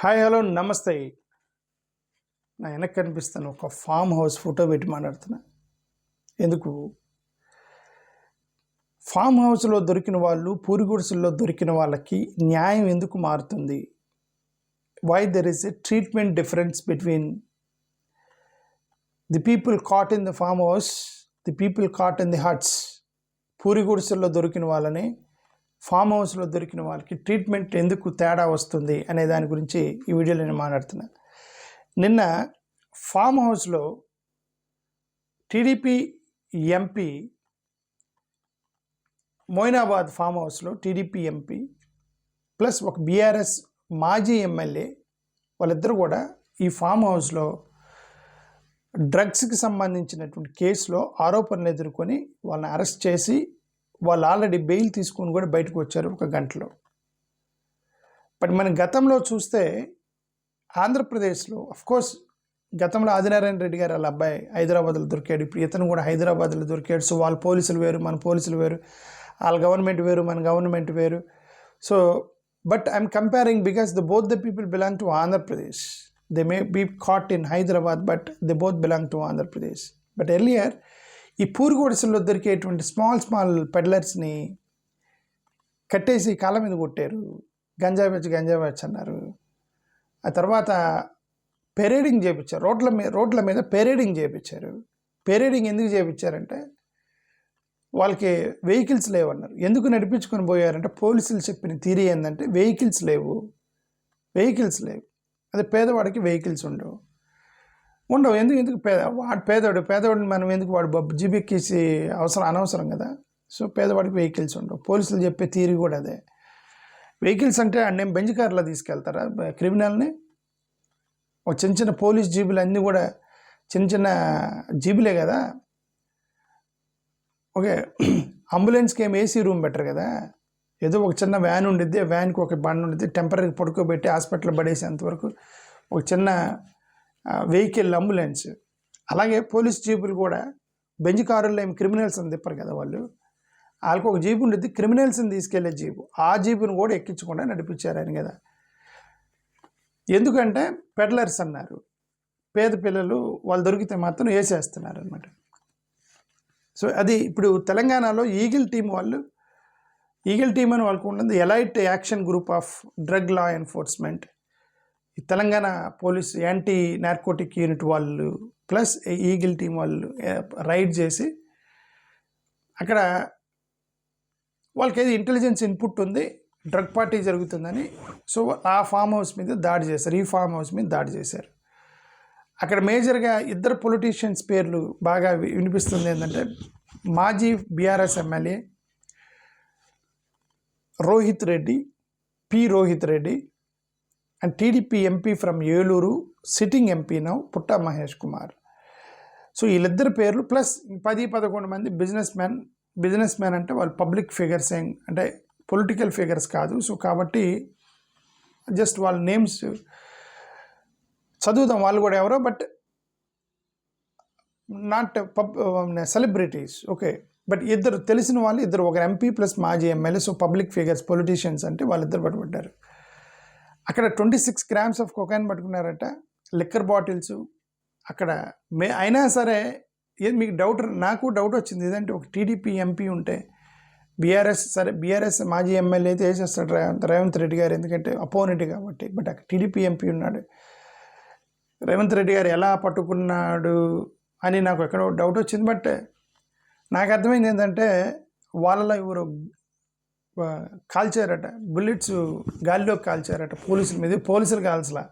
Hi hello నమస్తే. నా వెనక్కి కనిపిస్తాను ఒక ఫామ్ హౌస్ ఫోటో పెట్టి మాట్లాడుతున్నా. ఎందుకు ఫామ్ హౌస్లో దొరికిన వాళ్ళు పూరిగుడిసెల్లో దొరికిన వాళ్ళకి న్యాయం ఎందుకు మారుతుంది? Why there is a treatment difference between the people caught in the farm house, the people caught in the huts? పూరిగుడిసెల్లో దొరికిన వాళ్ళని ఫామ్ హౌస్లో దొరికిన వాళ్ళకి ట్రీట్మెంట్ ఎందుకు తేడా వస్తుంది అనే దాని గురించి ఈ వీడియోలో నేను మాట్లాడుతున్నా. నిన్న ఫామ్ హౌస్లో టీడీపీ ఎంపీ, మొయినాబాద్ ఫామ్ హౌస్లో టీడీపీ ఎంపీ ప్లస్ ఒక బీఆర్ఎస్ మాజీ ఎమ్మెల్యే వాళ్ళిద్దరూ కూడా ఈ ఫామ్ హౌస్లో డ్రగ్స్కి సంబంధించినటువంటి కేసులో ఆరోపణలు ఎదుర్కొని వాళ్ళని అరెస్ట్ చేసి వాళ్ళు ఆల్రెడీ బెయిల్ తీసుకొని కూడా బయటకు వచ్చారు ఒక గంటలో. బట్ మనం గతంలో చూస్తే ఆంధ్రప్రదేశ్లో అఫ్కోర్స్ గతంలో ఆదినారాయణ రెడ్డి గారు వాళ్ళ అబ్బాయి హైదరాబాద్లో దొరికాడు, ఇప్పుడు ఇతను కూడా హైదరాబాద్లో దొరికాడు. సో వాళ్ళ పోలీసులు వేరు, మన పోలీసులు వేరు, వాళ్ళ గవర్నమెంట్ వేరు, మన గవర్నమెంట్ వేరు. So but I'm comparing because both the people belong to Andhra Pradesh. They may be caught in Hyderabad but they both belong to Andhra Pradesh. But earlier ఈ పూరిగుడిసెల్లో దొరికేటువంటి స్మాల్ పెడ్లర్స్ని కట్టేసి కాళ్ళ మీద కొట్టారు, గంజాయి వచ్చి అన్నారు. ఆ తర్వాత పెరేడింగ్ చేయించారు, రోడ్ల మీద పెరేడింగ్ చేయించారు. పెరేడింగ్ ఎందుకు చేయించారంటే వాళ్ళకి వెహికల్స్ లేవన్నారు. ఎందుకు నడిపించుకొని పోయారంటే పోలీసులు చెప్పిన థియరీ ఏంటంటే వెహికల్స్ లేవు. అదే పేదవాడికి వెహికల్స్ ఉండవు. ఎందుకు వాడు పేదవాడిని మనం ఎందుకు వాడు జీబీకేసి అనవసరం కదా. సో పేదవాడికి వెహికల్స్ ఉండవు. పోలీసులు చెప్పే థియరీ కూడా అదే. వెహికల్స్ అంటే నేను బెంజ్ కార్లో తీసుకెళ్తారా క్రిమినల్ని? ఒక చిన్న పోలీస్ జీబులు అన్నీ కూడా చిన్న జీబులే కదా. ఓకే, అంబులెన్స్కి ఏం ఏసీ రూమ్ బెటర్ కదా. ఏదో ఒక చిన్న వ్యాన్ ఉండిద్ది, వ్యాన్కి ఒక బండి ఉండిద్ది, టెంపరీ పడుకోబెట్టి హాస్పిటల్ పడేసేంతవరకు ఒక చిన్న వెహికల్ అంబులెన్స్. అలాగే పోలీస్ జీపులు కూడా బెంజ్ కారుల్లో ఏం క్రిమినల్స్ అని తిప్పరు కదా వాళ్ళు. వాళ్ళకి ఒక జీపు ఉండేది, క్రిమినల్స్ని తీసుకెళ్లే జీపు. ఆ జీపును కూడా ఎక్కించకుండా నడిపించారు ఆయన కదా. ఎందుకంటే పెడ్లర్స్ అన్నారు, పేద పిల్లలు వాళ్ళు దొరికితే మాత్రం వేసేస్తున్నారు అనమాట. సో అది ఇప్పుడు తెలంగాణలో ఈగిల్ టీం అని వాళ్ళకు ఉన్నది elite action group of drug law enforcement. ఈ Telangana police anti narcotic unit వాళ్ళు ప్లస్ ఈగిల్ టీం వాళ్ళు రైడ్ చేసి అక్కడ వాళ్ళకి ఏది ఇంటెలిజెన్స్ ఇన్పుట్ ఉంది, డ్రగ్ పార్టీ జరుగుతుందని. సో ఆ ఫామ్ హౌస్ మీద దాడి చేశారు, ఈ ఫామ్ హౌస్ మీద దాడి చేశారు. అక్కడ మేజర్గా ఇద్దరు పొలిటీషియన్స్ పేర్లు బాగా వినిపిస్తుంది. ఏంటంటే మాజీ BRS MLA Rohit Reddy and TDP MP from Eluru, sitting MP now Putta Mahesh Kumar. So వీళ్ళిద్దరు పేర్లు ప్లస్ 10-11 మంది బిజినెస్ మ్యాన్ అంటే వాళ్ళు పబ్లిక్ ఫిగర్స్ అంటే పొలిటికల్ ఫిగర్స్ కాదు. సో కాబట్టి జస్ట్ వాళ్ళ నేమ్స్ చదువుదాం, వాళ్ళు కూడా ఎవరో but not celebrities. Okay, but ఇద్దరు తెలిసిన వాళ్ళు, ఇద్దరు ఒక ఎంపీ ప్లస్ మాజీ MLA. So public figures, politicians అంటే వాళ్ళిద్దరు పట్టుబడ్డారు. అక్కడ 26 grams of cocaine పట్టుకున్నారట, liquor bottles అక్కడ. అయినా సరే మీకు నాకు డౌట్ వచ్చింది. ఏదంటే ఒక టీడీపీ ఎంపీ ఉంటే బీఆర్ఎస్ మాజీ ఎమ్మెల్యే అయితే వేసేస్తాడు రేవంత్ రెడ్డి గారు, ఎందుకంటే అపోనెంట్ కాబట్టి. బట్ అక్కడ టీడీపీ ఎంపీ ఉన్నాడు, రేవంత్ రెడ్డి గారు ఎలా పట్టుకున్నాడు అని నాకు ఎక్కడో డౌట్ వచ్చింది. బట్ నాకు అర్థమైంది ఏంటంటే వాళ్ళలో ఎవరు కాల్చారట, బుల్లెట్స్ గాలిలోకి కాల్చారట పోలీసులు కాల్చలా,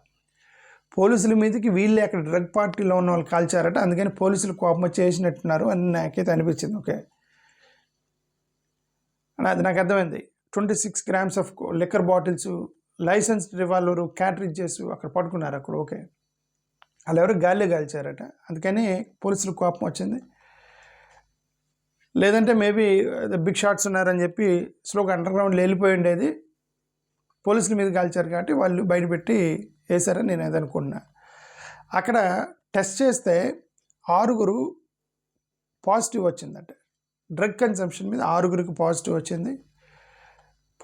పోలీసుల మీదకి వీళ్ళే అక్కడ డ్రగ్ పార్టీలో ఉన్న వాళ్ళు కాల్చారట. అందుకని పోలీసులు కోపం చేసినట్టున్నారు అని నాకైతే అనిపించింది. ఓకే, అది నాకు అర్థమైంది. 26 grams of liquor bottles, licensed revolver, cartridges అక్కడ పట్టుకున్నారు అక్కడ. ఓకే, వాళ్ళు ఎవరు గాలిలో కాల్చారట, అందుకని పోలీసులకు కోపం వచ్చింది. లేదంటే మేబీ బిగ్ షాట్స్ ఉన్నారని చెప్పి స్లోగా అండర్గ్రౌండ్లో వెళ్ళిపోయి ఉండేది. పోలీసుల మీద కాల్చారు కాబట్టి వాళ్ళు బయటపెట్టి వేశారని నేను అది అనుకున్నా. అక్కడ టెస్ట్ చేస్తే 6 పాజిటివ్ వచ్చిందట. డ్రగ్ కన్సంప్షన్ మీద 6 పాజిటివ్ వచ్చింది.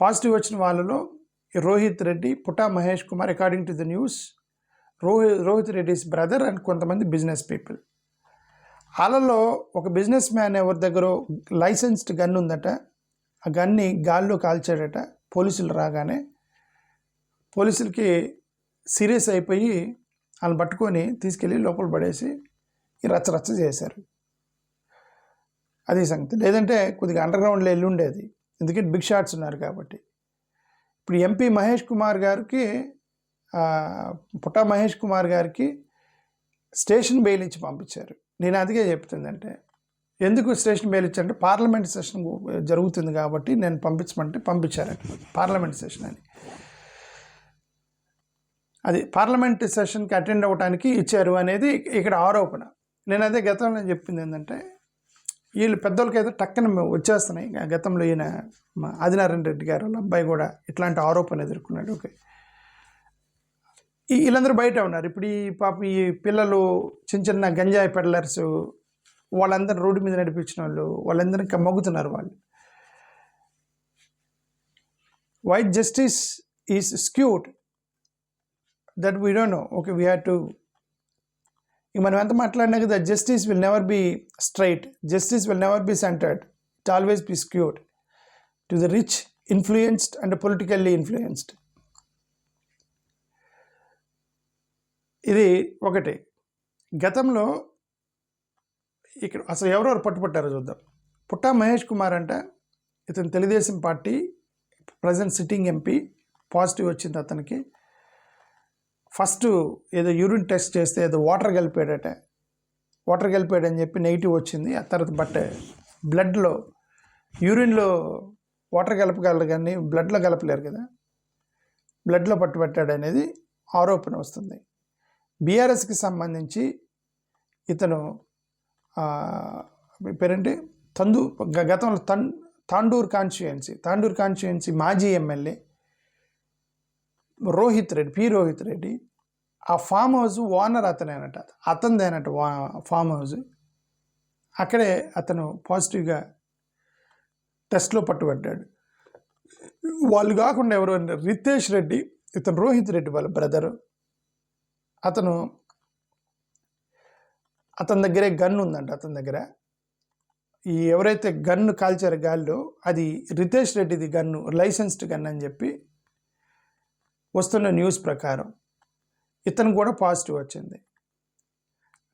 పాజిటివ్ వచ్చిన వాళ్ళలో Rohit Reddy, Putta Mahesh Kumar, according to the news Rohit Reddy's brother and కొంతమంది బిజినెస్ పీపుల్. వాళ్ళలో ఒక బిజినెస్ మ్యాన్ ఎవరి దగ్గర లైసెన్స్డ్ గన్ ఉందట, ఆ గన్ని గాల్లో కాల్చాడట. పోలీసులు రాగానే పోలీసులకి సీరియస్ అయిపోయి వాళ్ళని పట్టుకొని తీసుకెళ్ళి లోపల పడేసి రచ్చ చేశారు. అది సంగతి. లేదంటే కొద్దిగా అండర్ గ్రౌండ్లో వెళ్ళి ఉండేది, ఎందుకంటే బిగ్ షాట్స్ ఉన్నారు కాబట్టి. ఇప్పుడు ఎంపీ మహేష్ కుమార్ గారికి, పుట్టా మహేష్ కుమార్ గారికి స్టేషన్ బెయిల్ ఇచ్చి పంపించారు. నేను అందుకే చెప్తుందంటే, ఎందుకు స్టేషన్ బెయిల్ ఇచ్చారంటే పార్లమెంట్ సెషన్ జరుగుతుంది కాబట్టి నేను పంపించమంటే పంపించారంట. పార్లమెంట్ సెషన్ అని, అది పార్లమెంట్ సెషన్కి అటెండ్ అవ్వడానికి ఇచ్చారు అనేది ఇక్కడ ఆరోపణ. నేను అదే గతంలో చెప్పింది ఏంటంటే, వీళ్ళు పెద్దోళ్ళకైతే టక్కన వచ్చేస్తున్నాయి. గతంలో ఈయన ఆదినారాయణ రెడ్డి గారు వాళ్ళ అబ్బాయి కూడా ఇట్లాంటి ఆరోపణ ఎదుర్కొన్నాడు. ఓకే, వీళ్ళందరూ బయట ఉన్నారు. ఇప్పుడు ఈ పాప ఈ పిల్లలు చిన్న గంజాయి పెడలర్స్ వాళ్ళందరూ రోడ్డు మీద నడిపించిన వాళ్ళందరూ ఇంకా మొగ్గుతున్నారు. వాళ్ళు why justice is skewed, that we don't know. Okay, we have to, మనం ఎంత మాట్లాడినా కదా, justice will never be straight, justice will never be centred, it always be skewed to the rich, influenced and politically influenced. ఇది ఒకటి. గతంలో ఇక్కడ అసలు ఎవరెవరు పట్టుపట్టారో చూద్దాం. పుట్టా మహేష్ కుమార్ అంట, ఇతను Telugu Desam party present sitting MP, positive వచ్చింది అతనికి. ఫస్ట్ ఏదో యూరిన్ టెస్ట్ చేస్తే ఏదో వాటర్ కలిపాడని చెప్పి నెగిటివ్ వచ్చింది. ఆ తర్వాత బట్ బ్లడ్లో, యూరిన్లో వాటర్ కలపగలరు కానీ బ్లడ్లో కలపలేరు కదా, బ్లడ్లో పట్టుబట్టాడు అనేది ఆరోపణ వస్తుంది. బీఆర్ఎస్కి సంబంధించి ఇతను పేరేంటి గతంలో తాండూరు కాన్స్టిట్యుయెన్సీ మాజీ ఎమ్మెల్యే రోహిత్ రెడ్డి, ఆ ఫామ్ హౌస్ ఓనర్ అతనిదేనట ఫామ్ హౌస్. అక్కడే అతను పాజిటివ్గా టెస్ట్లో పట్టుబడ్డాడు. వాళ్ళు కాకుండా ఎవరు అంటే రితేష్ రెడ్డి, ఇతను రోహిత్ రెడ్డి వాళ్ళ బ్రదరు. అతని దగ్గరే గన్ ఉందంట. అతని దగ్గర ఈ ఎవరైతే గన్ను కాల్చారో గాల్లో, అది రితేష్ రెడ్డిది గన్ను, లైసెన్స్డ్ గన్ అని చెప్పి వస్తున్న న్యూస్ ప్రకారం ఇతను కూడా పాజిటివ్ వచ్చింది.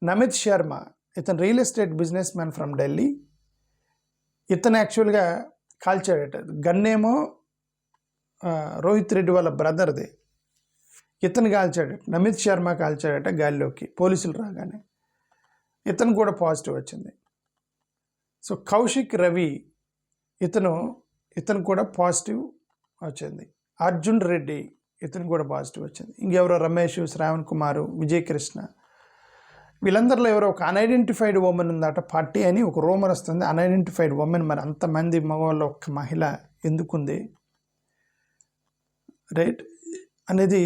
నమిత్ శర్మ, ఇతను real estate business man from Delhi. ఇతను యాక్చువల్గా కాల్చాడట గన్నేమో రోహిత్ రెడ్డి వాళ్ళ బ్రదర్ది. ఇతను కాల్చాడట, నమిత్ శర్మ కాల్చాడట గాల్లోకి పోలీసులు రాగానే. ఇతను కూడా పాజిటివ్ వచ్చింది. సో కౌశిక్ రవి ఇతను కూడా పాజిటివ్ వచ్చింది. అర్జున్ రెడ్డి ఇతను కూడా పాజిటివ్ వచ్చింది. ఇంకెవరో రమేష్, శ్రావణ్ కుమారు, విజయకృష్ణ, వీళ్ళందరిలో ఎవరో ఒక అన్ఐడెంటిఫైడ్ ఉమెన్ ఉందట పార్టీ అని ఒక రూమర్ వస్తుంది. అన్ఐడెంటిఫైడ్ ఉమెన్, మరి అంతమంది మగవాళ్ళు ఒక్క మహిళ ఎందుకుంది రైట్ అనేది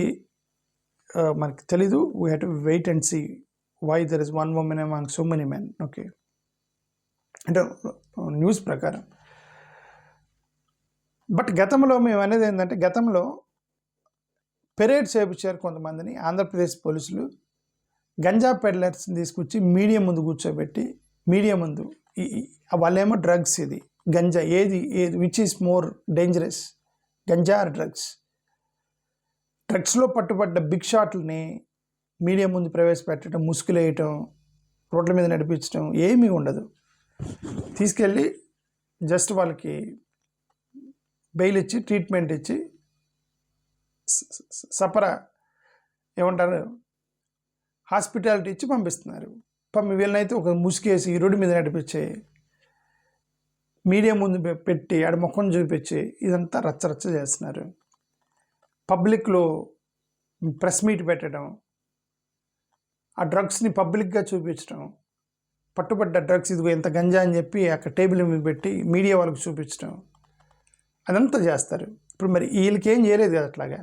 మనకి తెలీదు. We have to wait and see why there is one women among so many men. Okay, అంటే న్యూస్ ప్రకారం. బట్ గతంలో మేము అనేది ఏంటంటే, గతంలో పెరేడ్ చేయించారు కొంతమందిని ఆంధ్రప్రదేశ్ పోలీసులు. గంజా పెడ్లర్స్ని తీసుకొచ్చి మీడియా ముందు కూర్చోబెట్టి, మీడియా ముందు వాళ్ళేమో డ్రగ్స్, ఇది గంజా, ఏది which is more dangerous, ganja or drugs? డ్రగ్స్లో పట్టుబడ్డ బిగ్ షాట్లని మీడియా ముందు ప్రవేశపెట్టడం, ముసుగులేయటం, రోడ్ల మీద నడిపించడం ఏమీ ఉండదు. తీసుకెళ్ళి జస్ట్ వాళ్ళకి బెయిల్ ఇచ్చి, ట్రీట్మెంట్ ఇచ్చి, సపరా ఏమంటారు హాస్పిటాలిటీ ఇచ్చి పంపిస్తున్నారు. వీళ్ళనైతే ఒక ముసుగేసి రోడ్డు మీద నడిపించి, మీడియా ముందు పెట్టి, ఆడ ముఖం చూపించి ఇదంతా రచ్చ చేస్తున్నారు. పబ్లిక్లో ప్రెస్ మీట్ పెట్టడం, ఆ డ్రగ్స్ని పబ్లిక్గా చూపించడం, పట్టుబడ్డ డ్రగ్స్ ఇదిగో ఎంత గంజా అని చెప్పి అక్కడ టేబుల్ మీద పెట్టి మీడియా వాళ్ళకి చూపించడం, అదంతా చేస్తారు. ఇప్పుడు మరి వీళ్ళకి ఏం చేయలేదు కదా, అట్లాగా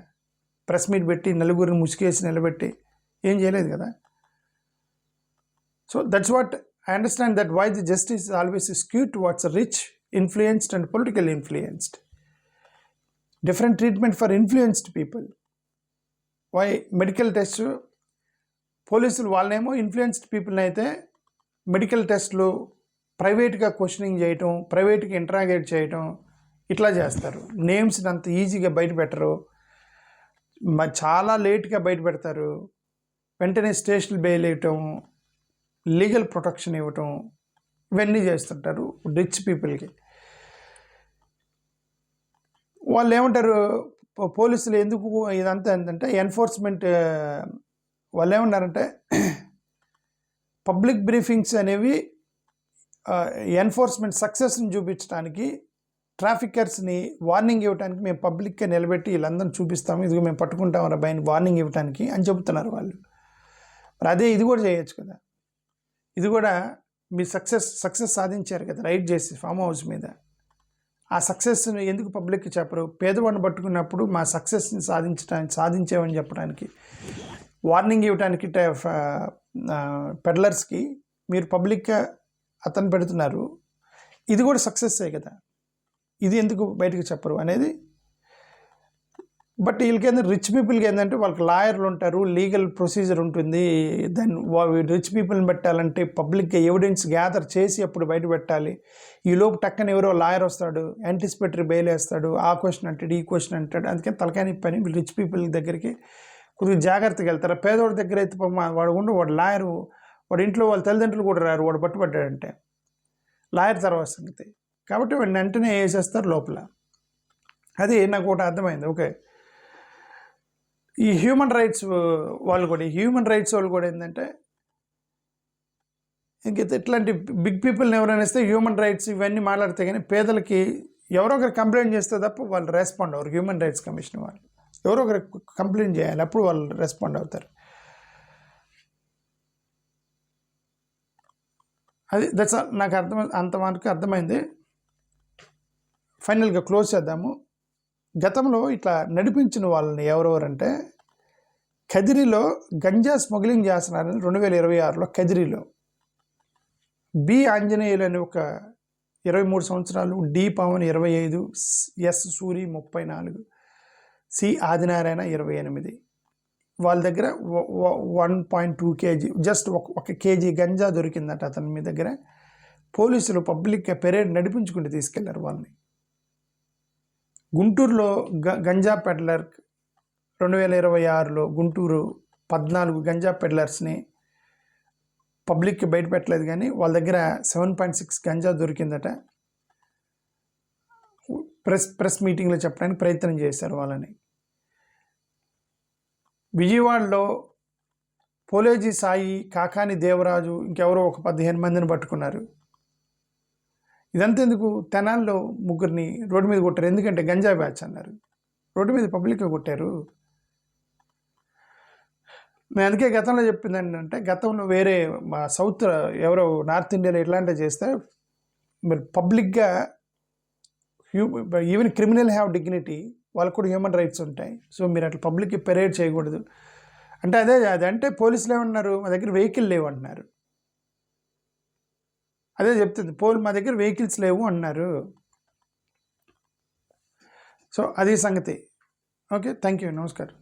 ప్రెస్ మీట్ పెట్టి నలుగురిని ముసుగేసి నిలబెట్టి ఏం చేయలేదు కదా. So that's what I understand, that why the justice always skewed towards rich, influenced and political influenced. Different treatment for influenced people. Why medical test పోలీసులు వాళ్ళేమో ఇన్ఫ్లుయెన్స్డ్ పీపుల్ని అయితే మెడికల్ టెస్ట్లు ప్రైవేట్గా క్వశ్చనింగ్ చేయటం, ప్రైవేట్గా ఇంటరాగేట్ చేయటం ఇట్లా చేస్తారు. నేమ్స్ని అంత ఈజీగా బయట పెట్టరు, చాలా లేట్గా బయట పెడతారు. వెంటనే స్టేషన్ బెయిల్ వేయటం, లీగల్ ప్రొటెక్షన్ ఇవ్వటం, ఇవన్నీ చేస్తుంటారు రిచ్ పీపుల్కి. వాళ్ళు ఏమంటారు పోలీసులు ఎందుకు ఇదంతా ఏంటంటే ఎన్ఫోర్స్మెంట్, వాళ్ళు ఏమన్నారంటే పబ్లిక్ బ్రీఫింగ్స్ అనేవి ఎన్ఫోర్స్మెంట్ సక్సెస్ని చూపించడానికి, ట్రాఫికర్స్ని వార్నింగ్ ఇవ్వడానికి మేము పబ్లిక్గా నిలబెట్టి వీళ్ళందరినీ చూపిస్తాము, ఇదిగో మేము పట్టుకుంటాం అబ్బాయిని వార్నింగ్ ఇవ్వడానికి అని చెబుతున్నారు వాళ్ళు. మరి అదే ఇది కూడా చేయొచ్చు కదా. ఇది కూడా మీరు సక్సెస్ సాధించారు కదా రైడ్ చేసి ఫామ్ హౌస్ మీద. ఆ సక్సెస్ని ఎందుకు పబ్లిక్కి చెప్పరు? పేదవాడిని పట్టుకున్నప్పుడు మా సక్సెస్ని సాధించామని చెప్పడానికి, వార్నింగ్ ఇవ్వడానికి పెడ్లర్స్కి మీరు పబ్లిక్గా అతను పెడుతున్నారు. ఇది కూడా సక్సెస్సే కదా, ఇది ఎందుకు బయటకు చెప్పరు అనేది. బట్ వీళ్ళకి ఏంటంటే రిచ్ పీపుల్కి ఏంటంటే వాళ్ళకి లాయర్లు ఉంటారు, లీగల్ ప్రొసీజర్ ఉంటుంది. దాన్ని రిచ్ పీపుల్ని పెట్టాలంటే పబ్లిక్గా ఎవిడెన్స్ గ్యాదర్ చేసి అప్పుడు బయట పెట్టాలి. ఈలోపు టక్కన ఎవరో లాయర్ వస్తాడు, యాంటిసిపేటరీ బెయిల్ వేస్తాడు, ఆ క్వశ్చన్ అంటాడు, ఈ క్వశ్చన్ అంటాడు. అందుకని తలకాని పని రిచ్ పీపుల్ దగ్గరికి కొద్దిగా జాగ్రత్తగా వెళ్తారు. పేదవాడి దగ్గర అయితే వాడు లాయరు, వాడి ఇంట్లో వాళ్ళ తల్లిదండ్రులు కూడా రారు, వాడు పట్టుబడ్డాడంటే లాయర్ తర్వాత సంగతి. కాబట్టి వాడిని వెంటనే వేసేస్తారు లోపల. అది నాకు ఒకటి అర్థమైంది. ఓకే, ఈ హ్యూమన్ రైట్స్ వాళ్ళు కూడా ఏంటంటే ఇంకైతే ఇట్లాంటి బిగ్ పీపుల్ని ఎవరైనా ఇస్తే హ్యూమన్ రైట్స్ ఇవన్నీ మాట్లాడితే కానీ పేదలకి ఎవరో ఒకరు కంప్లైంట్ చేస్తే తప్ప వాళ్ళు రెస్పాండ్ అవ్వరు. హ్యూమన్ రైట్స్ కమిషన్ వాళ్ళు ఎవరో ఒకరు కంప్లైంట్ చేయాలి, అప్పుడు వాళ్ళు రెస్పాండ్ అవుతారు. అది దట్స్ నాకు అంతవరకు అర్థమైంది. ఫైనల్గా క్లోజ్ చేద్దాము. గతంలో ఇట్లా నడిపించిన వాళ్ళని ఎవరెవరంటే, కదిరిలో గంజా స్మగ్లింగ్ చేస్తున్నారని 2026లో కదిరిలో బి ఆంజనేయులు అని ఒక 23 సంవత్సరాలు, D Pavan 25, S Suri 34, C Adinarayana 28, వాళ్ళ దగ్గర 1.2 kg జస్ట్ ఒక కేజీ గంజా దొరికిందట అతని మీ దగ్గర. పోలీసులు పబ్లిక్గా పెరేడ్ నడిపించుకుంటూ తీసుకెళ్లారు వాళ్ళని. గుంటూరులో గంజా పెడ్లర్ 2026లో గుంటూరు 14 గంజా పెడ్లర్స్ని పబ్లిక్కి బయట పెట్టలేదు, కానీ వాళ్ళ దగ్గర 7.6 గంజా దొరికిందట. ప్రెస్ మీటింగ్లో చెప్పడానికి ప్రయత్నం చేశారు వాళ్ళని. విజయవాడలో పోలేజీ సాయి, కాకాని దేవరాజు, ఇంకెవరో ఒక 15 మందిని పట్టుకున్నారు. ఇదంతా ఎందుకు? తెనాల్లో 3 రోడ్డు మీద కొట్టారు. ఎందుకంటే గంజా బ్యాచ్ అన్నారు. రోడ్డు మీద పబ్లిక్గా కొట్టారు. నేను అందుకే గతంలో చెప్పింది ఏంటంటే, గతంలో వేరే మా సౌత్ ఎవరో నార్త్ ఇండియాలో ఇట్లాంటివి చేస్తే మీరు పబ్లిక్గా ఈవెన్ క్రిమినల్ హ్యావ్ డిగ్నిటీ, వాళ్ళకు కూడా హ్యూమన్ రైట్స్ ఉంటాయి. సో మీరు అట్లా పబ్లిక్కి పెరేడ్ చేయకూడదు అంటే అదంటే పోలీసులు ఏమన్నారు, మా దగ్గర వెహికల్ లేవు అంటున్నారు. అదే చెప్తుంది, మా దగ్గర వెహికల్స్ లేవు అన్నారు. సో అది సంగతి. ఓకే, థ్యాంక్ యూ, నమస్కారం.